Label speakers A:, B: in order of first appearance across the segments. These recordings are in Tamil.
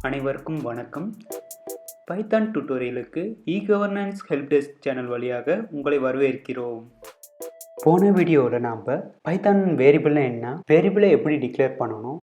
A: அனைவருக்கும் வணக்கம். பைத்தான் டுட்டோரியலுக்கு eGovernance HelpDesk சேனல் வழியாக உங்களை வரவேற்கிறோம். போன வீடியோவில் நாம் பைத்தான் வேரியபிள்னா என்ன, வேரியபிளை எப்படி டிக்ளேர் பண்ணணும்,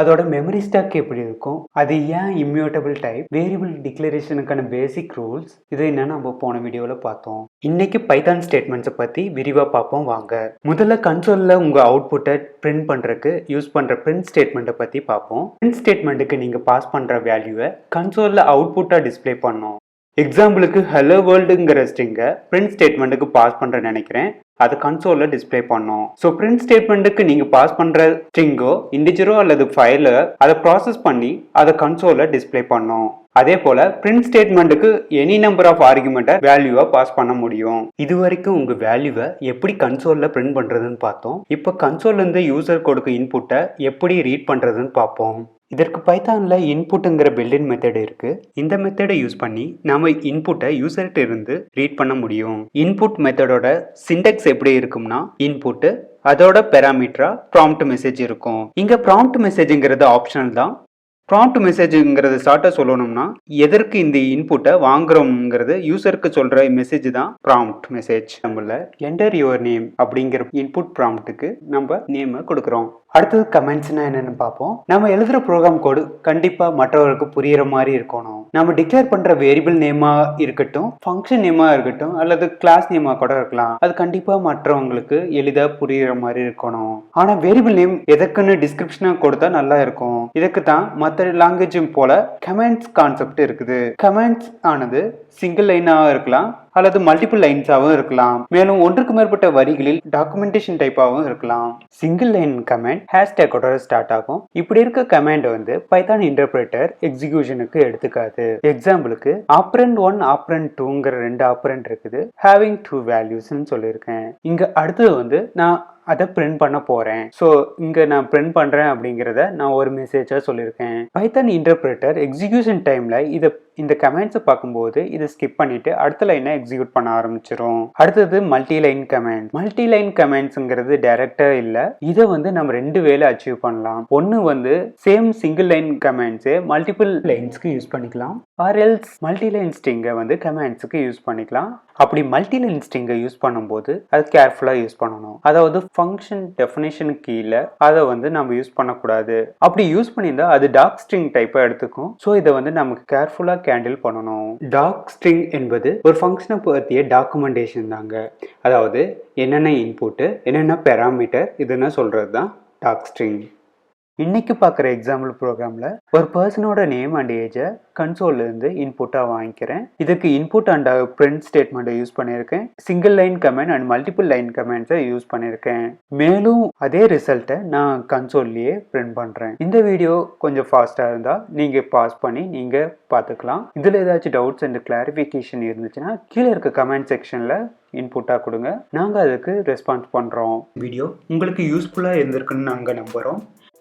A: அதோட மெமரி ஸ்டாக் எப்படி இருக்கும், அது ஏன் இம்யூட்டபிள் டைப், வேரியபிள் டிக்ளரேஷனுக்கான பேசிக் ரூல்ஸ், இதை என்ன நம்ம போன வீடியோவில் பார்த்தோம். இன்னைக்கு பைத்தான் ஸ்டேட்மெண்ட்ஸை பற்றி விரிவாக பார்ப்போம் வாங்க. முதல்ல கன்சோலில் உங்கள் அவுட்புட்டை பிரிண்ட் பண்ணுறதுக்கு யூஸ் பண்ணுற பிரிண்ட் ஸ்டேட்மெண்ட்டை பற்றி பார்ப்போம். பிரிண்ட் ஸ்டேட்மெண்ட்டுக்கு நீங்கள் பாஸ் பண்ணுற வேல்யூவை கன்சோலில் அவுட்புட்டாக டிஸ்பிளே பண்ணோம். எக்ஸாம்பிளுக்கு ஹலோ வேர்ல்டுங்கிற ஸ்ட்ரிங்கை பிரிண்ட் ஸ்டேட்மெண்ட்டுக்கு பாஸ் பண்ணுற நினைக்கிறேன், அதை கன்சோல்ல டிஸ்பிளே பண்ணோம். ஸோ பிரிண்ட் ஸ்டேட்மெண்ட்டுக்கு நீங்க பாஸ் பண்ற ஸ்ட்ரிங்கோ இன்டிஜரோ அல்லது ஃபைல அதை ப்ராசஸ் பண்ணி அதை கன்சோல்ல டிஸ்பிளே பண்ணோம். அதே போல பிரிண்ட் ஸ்டேட்மெண்ட்டுக்கு எனி நம்பர் ஆஃப் ஆர்குமெண்ட்டை வேல்யூவை பாஸ் பண்ண முடியும். இது வரைக்கும் உங்க வேல்யூவை எப்படி கன்சோல்ல பிரிண்ட் பண்றதுன்னு பார்த்தோம். இப்போ கன்சோல்ல இருந்து யூசர் கோடுக்கு இன்புட்டை எப்படி ரீட் பண்றதுன்னு பார்ப்போம். இதற்கு பைத்தான்ல இன்புட்டுங்கிற பில்டின் மெத்தட் இருக்கு. இந்த மெத்தடை யூஸ் பண்ணி நாம இன்புட்டை யூசர்கிட்ட இருந்து ரீட் பண்ண முடியும். இன்புட் மெத்தடோட சிண்டெக்ஸ் எப்படி இருக்கும்னா, இன்புட் அதோட பெராமீட்டரா ப்ராம்ப்ட் மெசேஜ் இருக்கும். இங்க ப்ராம்ப்ட் மெசேஜ்ங்கிறது ஆப்ஷனல் தான். ப்ராம்ப்ட் மெசேஜ்ங்கிறது ஷார்ட்டாக சொல்லணும்னா, எதற்கு இந்த இன்புட்டை வாங்குறோம்ங்கிறது யூசருக்கு சொல்ற மெசேஜ் தான் ப்ராம்ப்ட் மெசேஜ். நம்மள என்டர் யுவர் நேம் அப்படிங்கிற இன்புட் ப்ராம்ப்ட்டுக்கு நம்ம நேமை கொடுக்குறோம். அடுத்தது கமெண்ட்ஸ்னா என்னன்னு பார்ப்போம். நம்ம எழுதுற ப்ரோக்ராம் கோடு கண்டிப்பா மற்றவருக்கு புரியுற மாதிரி இருக்கணும். நம்ம டிக்ளேர் பண்ற வேரியபிள் நேமா இருக்கட்டும், ஃபங்க்ஷன் நேமா இருக்கட்டும், அல்லது கிளாஸ் நேமா கூட இருக்கலாம், அது கண்டிப்பா மற்றவங்களுக்கு எளிதா புரியுற மாதிரி இருக்கணும். ஆனா வேரியபிள் நேம் எதற்குன்னு டிஸ்கிரிப்ஷனா கொடுத்தா நல்லா இருக்கும். இதுக்கு தான் மற்ற லாங்குவேஜும் போல கமெண்ட்ஸ் கான்செப்ட் இருக்குது. கமெண்ட்ஸ் ஆனது சிங்கிள் லைனாக இருக்கலாம் அல்லது மல்டிபிள் லைன்ஸாகவும் இருக்கலாம். மேலும் ஒன்றுக்கு மேற்பட்ட வரிகளில் டாக்குமெண்டேஷன் டைப்பாகவும் இருக்கலாம். சிங்கிள் லைன் கமெண்ட் ஹேஷ்டேக்கோட ஸ்டார்ட் ஆகும். இப்படி இருக்க கமெண்ட் வந்து பைத்தான் இன்டர்பிரேட்டர் எக்ஸிகியூஷனுக்கு எடுத்துக்காது. எக்ஸாம்பிளுக்கு ஆப்ரண்ட் 1 ஆப்ரண்ட் 2ங்கிற 2 ஆப்ரண்ட் இருக்குது. ஹேவிங் 2 வேல்யூஸ்ன்னு சொல்லியிருக்கேன். இங்க அடுத்தது வந்து நான் அதை பிரிண்ட் பண்ண போறேன். ஸோ இங்க நான் பிரிண்ட் பண்றேன் அப்படிங்கிறத நான் ஒரு மெசேஜா சொல்லியிருக்கேன். பைத்தான் இன்டர்பிரேட்டர் எக்ஸிகியூஷன் டைம்ல இந்த கமெண்ட்ஸை பார்க்கும்போது இதை ஸ்கிப் பண்ணிட்டு அடுத்த லைனை எக்ஸிக்யூட் பண்ண ஆரம்பிச்சிரும். அடுத்தது multi line comment. Multi line கமெண்ட்ஸ்ங்கிறது டைரக்டா இல்ல, இதை வந்து நம்ம 2 வேலை அச்சீவ் பண்ணலாம். ஒன்னு வந்து சேம் சிங்கிள் லைன் கமெண்ட்ஸே மல்டிபிள் லைன்ஸ்க்கு யூஸ் பண்ணிக்கலாம், ஆர் எல்ஸ் மல்டி லைன் ஸ்ட்ரிங்கை வந்து கமெண்ட்ஸுக்கு யூஸ் பண்ணிக்கலாம். அப்படி மல்டி லைன் ஸ்ட்ரிங்கை யூஸ் பண்ணும்போது அது கேர்ஃபுல்லா யூஸ் பண்ணணும். அதாவது ஃபங்க்ஷன் டெஃபினேஷன் கீழே அதை வந்து நம்ம யூஸ் பண்ணக்கூடாது. அப்படி யூஸ் பண்ணியிருந்தா அது டாக் ஸ்ட்ரிங் டைப்பை எடுத்துக்கும். ஸோ இதை வந்து நமக்கு கேர்ஃபுல்லா ஹேண்டில் பண்ணணும். டாக் ஸ்ட்ரிங் என்பது ஒரு ஃபங்க்ஷனை பற்றிய டாக்குமெண்டேஷன் தாங்க. அதாவது என்னென்ன இன்புட்டு, என்னென்ன பெராமீட்டர், இதுன்னு சொல்றது தான் டாக் ஸ்ட்ரிங். இன்னைக்கு பார்க்குற எக்ஸாம்பிள் ப்ரோக்ராமில் ஒரு பர்சனோட நேம் அண்ட் ஏஜை கன்சோல்ல இருந்து இன்புட்டாக வாங்கிக்கிறேன். இதுக்கு இன்புட் அண்ட் பிரிண்ட் ஸ்டேட்மெண்ட்டை யூஸ் பண்ணியிருக்கேன். Single line comment and multiple line கமெண்ட்ஸை யூஸ் பண்ணியிருக்கேன். மேலும் அதே ரிசல்ட்டை நான் கன்சோல்லையே பிரிண்ட் பண்ணுறேன். இந்த வீடியோ கொஞ்சம் ஃபாஸ்ட்டாக இருந்தால் நீங்கள் பாஸ் பண்ணி நீங்கள் பார்த்துக்கலாம். இதில் ஏதாச்சும் டவுட்ஸ் அண்ட் கிளாரிஃபிகேஷன் இருந்துச்சுன்னா கீழே இருக்க கமெண்ட் செக்ஷனில் இன்புட்டாக கொடுங்க, நாங்கள் அதுக்கு ரெஸ்பான்ஸ் பண்ணுறோம். வீடியோ உங்களுக்கு யூஸ்ஃபுல்லாக இருந்திருக்குன்னு நாங்கள் நம்புகிறோம்.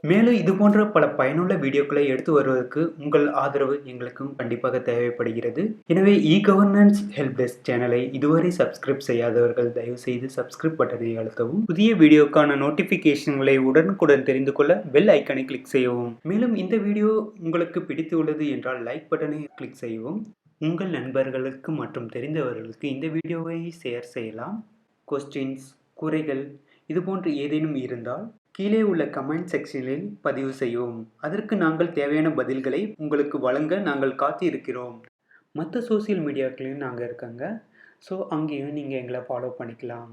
A: மேலும் இது போன்ற பல பயனுள்ள வீடியோக்களை எடுத்து வருவதற்கு உங்கள் ஆதரவு எங்களுக்கும் கண்டிப்பாக தேவைப்படுகிறது. எனவே eGovernance HelpDesk சேனலை இதுவரை சப்ஸ்கிரைப் செய்யாதவர்கள் தயவு செய்து சப்ஸ்கிரைப் பட்டனை அழுத்தவும். புதிய வீடியோக்கான நோட்டிபிகேஷன்களை உடனுக்குடன் தெரிந்து கொள்ள பெல் ஐக்கனை கிளிக் செய்யவும். மேலும் இந்த வீடியோ உங்களுக்கு பிடித்துள்ளது என்றால் லைக் பட்டனை கிளிக் செய்யவும். உங்கள் நண்பர்களுக்கு மற்றும் தெரிந்தவர்களுக்கு இந்த வீடியோவை ஷேர் செய்யலாம். கொஸ்டின்ஸ், குறைகள் இதுபோன்று ஏதேனும் இருந்தால் கீழே உள்ள கமெண்ட் செக்ஷனில் பதிவு செய்யவும். அதற்கு நாங்கள் தேவையான பதில்களை உங்களுக்கு வழங்க நாங்கள் காத்து இருக்கிறோம். மற்ற சோசியல் மீடியாக்களையும் நாங்கள் இருக்கங்க. ஸோ அங்கேயும் நீங்கள் எங்களை ஃபாலோ பண்ணிக்கலாம்.